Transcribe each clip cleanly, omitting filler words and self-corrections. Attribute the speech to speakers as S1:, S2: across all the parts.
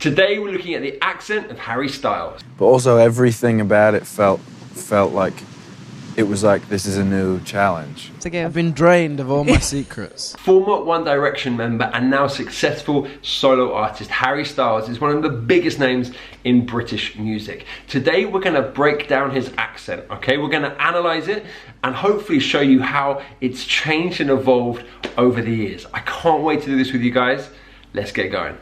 S1: Today we're looking at the accent of Harry Styles.
S2: But also everything about it felt like it was like, this is a new challenge.
S3: I've been drained of all my secrets.
S1: Former One Direction member and now successful solo artist Harry Styles is one of the biggest names in British music. Today we're going to break down his accent, okay? We're going to analyse it and hopefully show you how it's changed and evolved over the years. I can't wait to do this with you guys. Let's get going.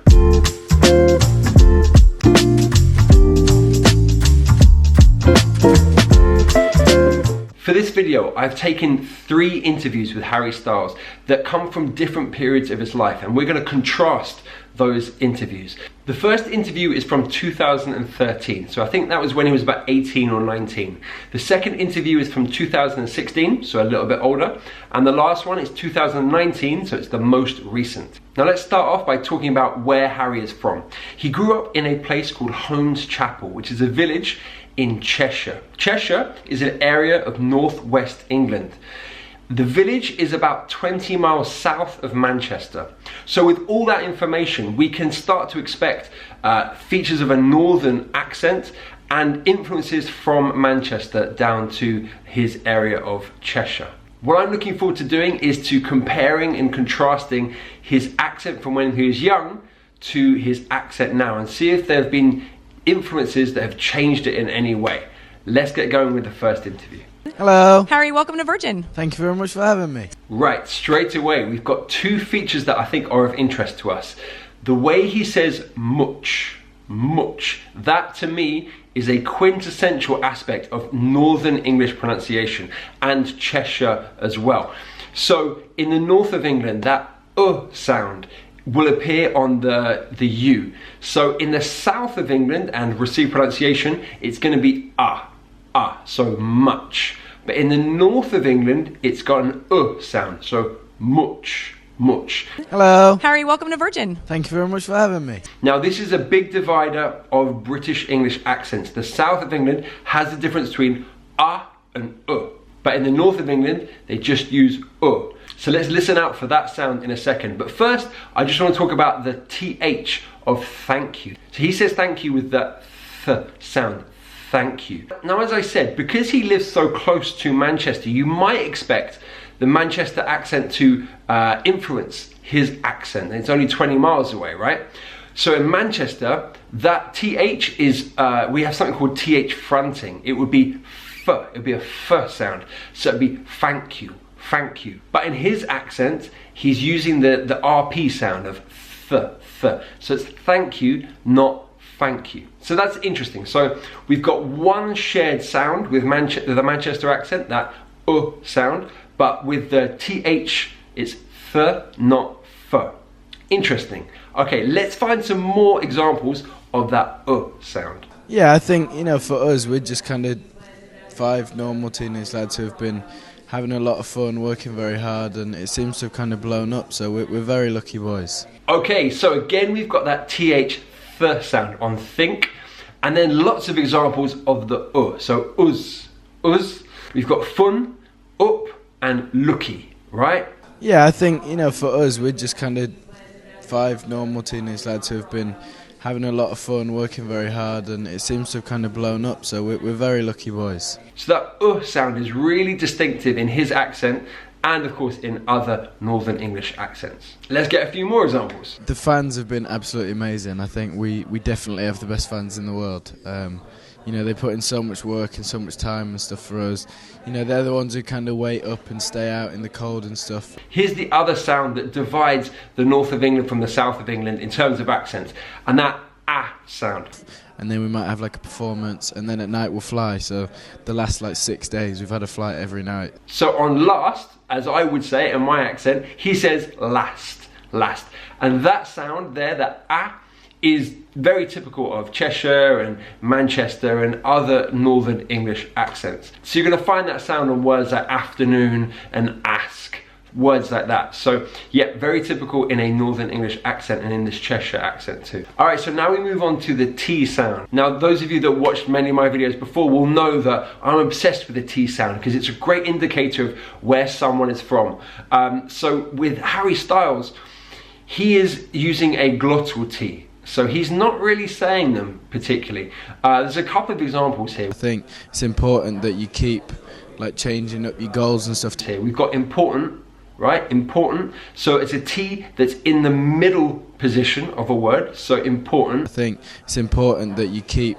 S1: For this video, I've taken 3 interviews with Harry Styles that come from different periods of his life, and we're going to contrast those interviews. The first interview is from 2013, so I think that was when he was about 18 or 19. The second interview is from 2016, so a little bit older, and the last one is 2019, so it's the most recent. Now let's start off by talking about where Harry is from. He grew up in a place called Holmes Chapel, which is a village in Cheshire. Cheshire is an area of northwest England. The village is about 20 miles south of Manchester. So with all that information, we can start to expect features of a northern accent and influences from Manchester down to his area of Cheshire. What I'm looking forward to doing is to comparing and contrasting his accent from when he was young to his accent now and see if there have been influences that have changed it in any way. Let's get going with the first interview.
S3: Hello.
S4: Harry, welcome to Virgin.
S3: Thank you very much for having me.
S1: Right, straight away, we've got 2 features that I think are of interest to us. The way he says much, that to me is a quintessential aspect of Northern English pronunciation and Cheshire as well. So in the north of England, that sound will appear on the U. So in the south of England and received pronunciation, it's going to be so much. But in the north of England, it's got an sound, so much.
S3: Hello.
S4: Harry, welcome to Virgin.
S3: Thank you very much for having me.
S1: Now this is a big divider of British English accents. The south of England has the difference between and but in the north of England, they just use So let's listen out for that sound in a second. But first, I just want to talk about the TH of thank you. So he says thank you with that th sound, thank you. Now, as I said, because he lives so close to Manchester, you might expect the Manchester accent to influence his accent. It's only 20 miles away, right? So in Manchester, that TH is, we have something called TH fronting. It would be it would be a f sound. So it'd be thank you. Thank you. But in his accent, he's using the RP sound of th. So it's thank you, not thank you. So that's interesting. So we've got one shared sound with the Manchester accent, that sound, but with the TH, it's th, not f. Interesting. Okay, let's find some more examples of that sound.
S3: Yeah, I think, for us, we're just kind of 5 normal teenage lads who have been having a lot of fun, working very hard, and it seems to have kind of blown up, so we're very lucky boys. Okay,
S1: so again we've got that TH th sound on think, and then lots of examples of the So us, we've got fun, up, and lucky, right?
S3: Yeah, I think, for us, we're just kind of 5 normal teenage lads who have been having a lot of fun, working very hard, and it seems to have kind of blown up, so we're very lucky boys.
S1: So that sound is really distinctive in his accent and of course in other Northern English accents. Let's get a few more examples.
S3: The fans have been absolutely amazing. I think we definitely have the best fans in the world. They put in so much work and so much time and stuff for us. They're the ones who kind of wait up and stay out in the cold and stuff.
S1: Here's the other sound that divides the north of England from the south of England in terms of accents, and that sound.
S3: And then we might have like a performance, and then at night we'll fly. So the last 6 days we've had a flight every night.
S1: So on last, as I would say in my accent, he says last. And that sound there, that is very typical of Cheshire and Manchester and other Northern English accents. So you're going to find that sound on words like afternoon and ask, words like that. So yeah, very typical in a Northern English accent and in this Cheshire accent too. Alright, so now we move on to the T sound. Now those of you that watched many of my videos before will know that I'm obsessed with the T sound because it's a great indicator of where someone is from. So with Harry Styles, he is using a glottal T. So he's not really saying them particularly. There's a couple of examples here.
S3: I think it's important that you keep like changing up your goals and stuff.
S1: Here we've got important, right? Important. So it's a T that's in the middle position of a word. So important.
S3: I think it's important that you keep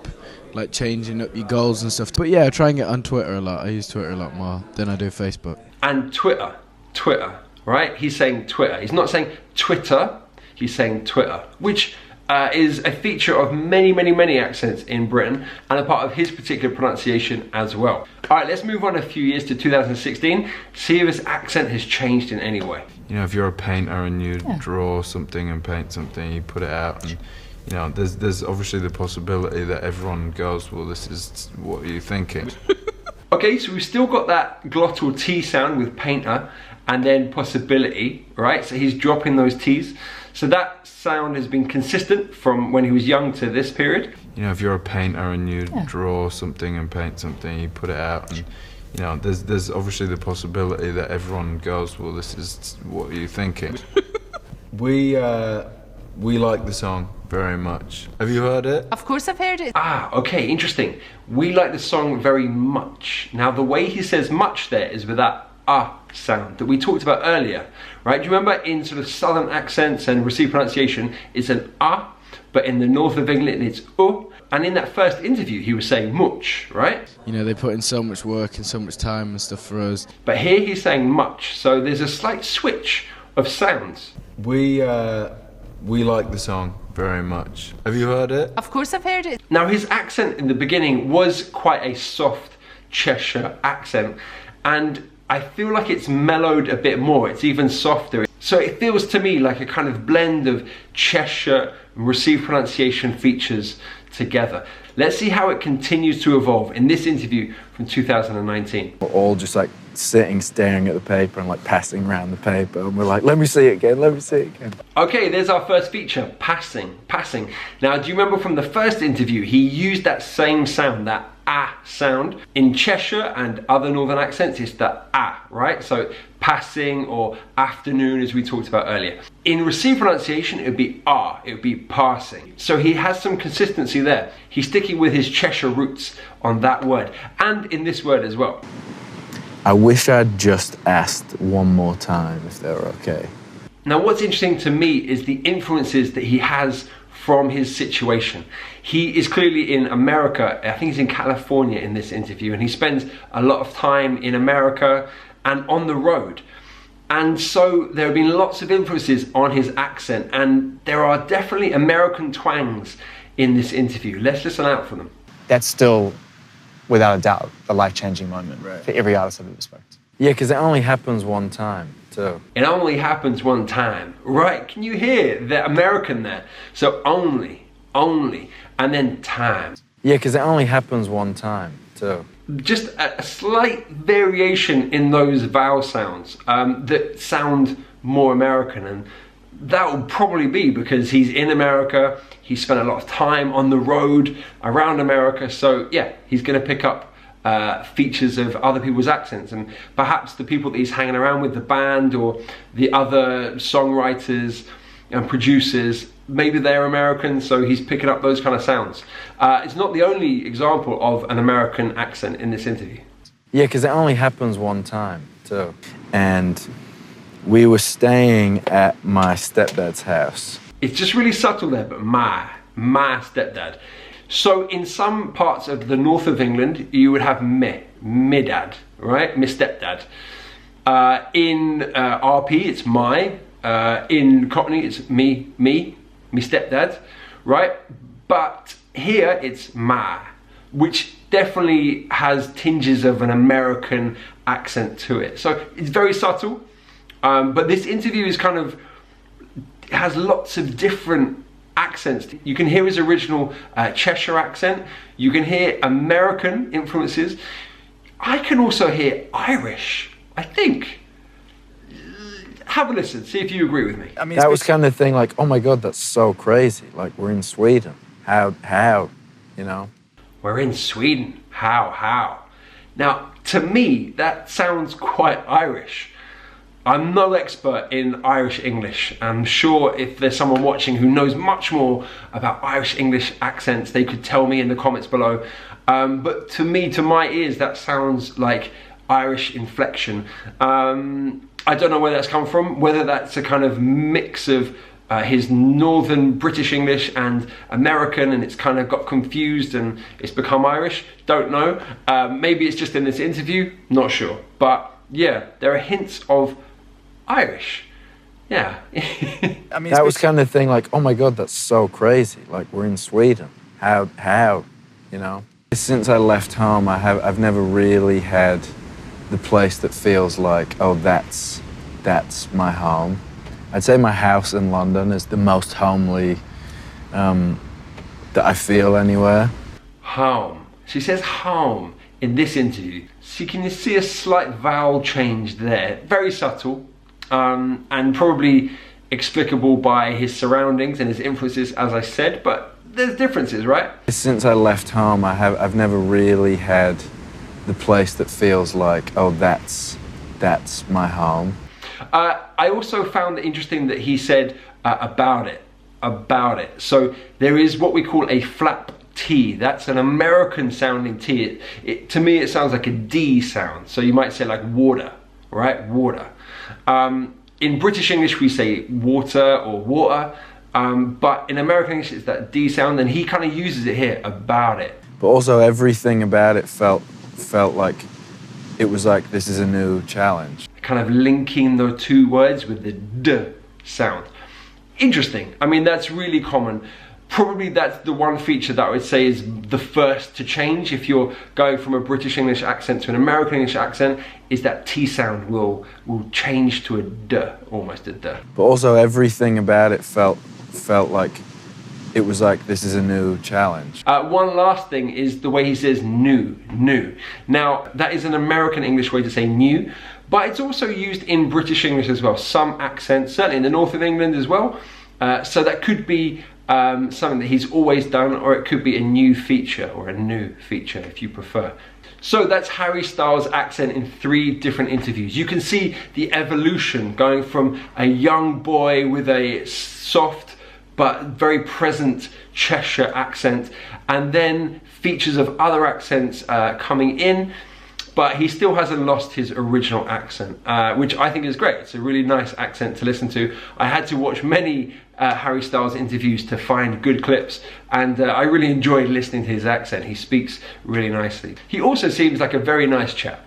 S3: like changing up your goals and stuff. But yeah, I try and get on Twitter a lot. I use Twitter a lot more than I do Facebook.
S1: And Twitter, right? He's saying Twitter. He's not saying Twitter. He's saying Twitter, which is a feature of many accents in Britain and a part of his particular pronunciation as well. All right, let's move on a few years to 2016. See if his accent has changed in any way.
S2: You know, if you're a painter and you draw something and paint something, you put it out, and you know, there's obviously the possibility that everyone goes, well, this is what are you thinking?
S1: Okay, so we've still got that glottal T sound with painter and then possibility, right? So he's dropping those T's. So that sound has been consistent from when he was young to this period.
S2: You know, if you're a painter and you draw something and paint something, you put it out, and you know, there's obviously the possibility that everyone goes, well, this is what are you thinking? We like the song very much. Have you heard it?
S4: Of course I've heard it.
S1: Ah, okay, interesting. We like the song very much. Now the way he says much there is with that sound that we talked about earlier, right? Do you remember in sort of southern accents and received pronunciation, it's an but in the north of England it's and in that first interview he was saying much, right?
S3: You know, they put in so much work and so much time and stuff for us.
S1: But here he's saying much, so there's a slight switch of sounds.
S2: We like the song very much. Have you heard it?
S4: Of course I've heard it.
S1: Now his accent in the beginning was quite a soft Cheshire accent, and I feel like it's mellowed a bit more, it's even softer. So it feels to me like a kind of blend of Cheshire and received pronunciation features together. Let's see how it continues to evolve in this interview from 2019.
S2: We're all just like sitting, staring at the paper and like passing around the paper, and we're like, let me see it again, let me see it again.
S1: Okay, there's our first feature, passing. Now, do you remember from the first interview, he used that same sound, that sound. In Cheshire and other northern accents, it's the right? So passing or afternoon, as we talked about earlier. In received pronunciation, it would be it would be passing. So he has some consistency there. He's sticking with his Cheshire roots on that word, and in this word as well.
S2: I wish I'd just asked one more time if they were okay.
S1: Now, what's interesting to me is the influences that he has from his situation. He is clearly in America. I think he's in California in this interview, and he spends a lot of time in America and on the road. And so there have been lots of influences on his accent, and there are definitely American twangs in this interview. Let's listen out for them.
S5: That's still, without a doubt, a life-changing moment for every artist I've ever spoken to.
S2: Yeah, because it only happens one time, too.
S1: It only happens one time. Right, can you hear the American there? So only, and then time.
S2: Yeah, because it only happens one time, too.
S1: Just a slight variation in those vowel sounds that sound more American, and that will probably be because he's in America, he spent a lot of time on the road around America, so yeah, he's going to pick up features of other people's accents, and perhaps the people that he's hanging around with, the band or the other songwriters and producers, maybe they're American, so he's picking up those kind of sounds. It's not the only example of an American accent in this interview.
S2: Yeah, because it only happens one time, too. And we were staying at my stepdad's house.
S1: It's just really subtle there, but my stepdad. So in some parts of the north of England, you would have me dad, right? Me stepdad. In RP, it's my. In Cockney, it's me stepdad, right? But here, it's ma, which definitely has tinges of an American accent to it. So it's very subtle, but this interview is kind of, has lots of different accents. You can hear his original Cheshire accent, you can hear American influences, I can also hear Irish, I think. Have a listen, see if you agree with me.
S2: I mean, that was kind of thing like, oh my God, that's so crazy. Like, we're in Sweden. How, you know?
S1: We're in Sweden, how? Now, to me, that sounds quite Irish. I'm no expert in Irish English. I'm sure if there's someone watching who knows much more about Irish English accents, they could tell me in the comments below. But to me, to my ears, that sounds like Irish inflection. I don't know where that's come from, whether that's a kind of mix of his northern British English and American, and it's kind of got confused and it's become Irish. Don't know. Maybe it's just in this interview, not sure. But yeah, there are hints of Irish. Yeah.
S5: I mean, that was kind of thing like, oh my God, that's so crazy. Like, we're in Sweden. How, you know? Since I left home, I've never really had the place that feels like, oh, that's my home. I'd say my house in London is the most homely that I feel anywhere.
S1: Home. She says home in this interview. So can you see a slight vowel change there? Very subtle, and probably explicable by his surroundings and his influences, as I said, but there's differences, right?
S5: Since I left home, I've never really had the place that feels like, oh, that's my home.
S1: I also found it interesting that he said about it. So there is what we call a flap T. That's an American sounding T. To me, it sounds like a D sound. So you might say like water, right? Water. In British English, we say water or water. But in American English, it's that D sound, and he kind of uses it here, about it.
S5: But also everything about it felt like it was like, this is a new challenge.
S1: Kind of linking the two words with the D sound. Interesting. I mean, that's really common. Probably that's the one feature that I would say is the first to change if you're going from a British English accent to an American English accent, is that T sound will change to a D, almost a D.
S5: But also everything about it felt like it was like, this is a new challenge.
S1: One last thing is the way he says new. Now, that is an American English way to say new, but it's also used in British English as well. Some accents, certainly in the north of England as well. So that could be something that he's always done, or it could be a new feature, or a new feature if you prefer. So that's Harry Styles' accent in 3 different interviews. You can see the evolution going from a young boy with a soft but very present Cheshire accent, and then features of other accents coming in, but he still hasn't lost his original accent, which I think is great. It's a really nice accent to listen to. I had to watch many Harry Styles interviews to find good clips, and I really enjoyed listening to his accent. He speaks really nicely. He also seems like a very nice chap.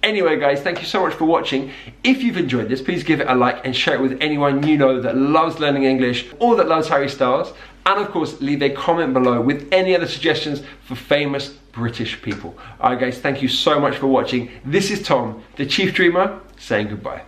S1: Anyway guys, thank you so much for watching. If you've enjoyed this, please give it a like and share it with anyone you know that loves learning English or that loves Harry Styles. And of course, leave a comment below with any other suggestions for famous British people. Alright guys, thank you so much for watching. This is Tom, the Chief Dreamer, saying goodbye.